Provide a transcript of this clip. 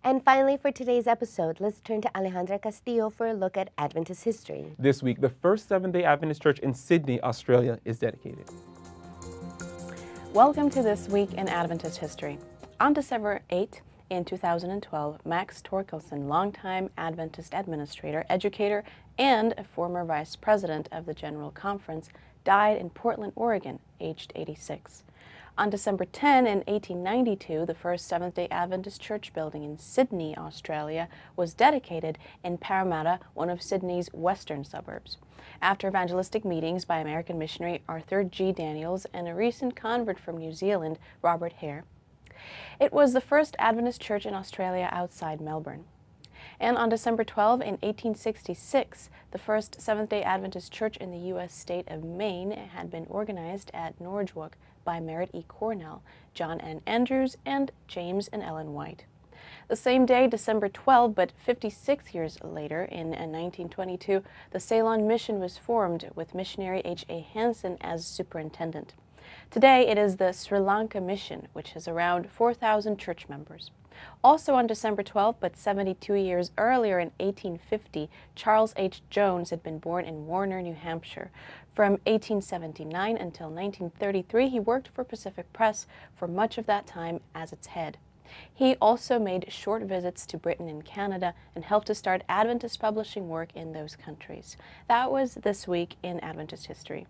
And finally, for today's episode, let's turn to Alejandra Castillo for a look at Adventist history. This week, the first Seventh-day Adventist church in Sydney, Australia is dedicated. Welcome to This Week in Adventist History. On December 8, in 2012, Max Torkelson, longtime Adventist administrator, educator, and a former vice president of the General Conference, died in Portland, Oregon, aged 86. On December 10, in 1892, the first Seventh-day Adventist church building in Sydney, Australia, was dedicated in Parramatta, one of Sydney's western suburbs. After evangelistic meetings by American missionary Arthur G. Daniels and a recent convert from New Zealand, Robert Hare, it was the first Adventist church in Australia outside Melbourne. And on December 12, in 1866, the first Seventh-day Adventist church in the U.S. state of Maine had been organized at Norwich by Merritt E. Cornell, John N. Andrews, and James and Ellen White. The same day, December 12, but 56 years later, in 1922, the Ceylon Mission was formed with missionary H.A. Hansen as superintendent. Today, it is the Sri Lanka Mission, which has around 4,000 church members. Also on December 12, but 72 years earlier in 1850, Charles H. Jones had been born in Warner, New Hampshire. From 1879 until 1933, he worked for Pacific Press for much of that time as its head. He also made short visits to Britain and Canada and helped to start Adventist publishing work in those countries. That was This Week in Adventist History.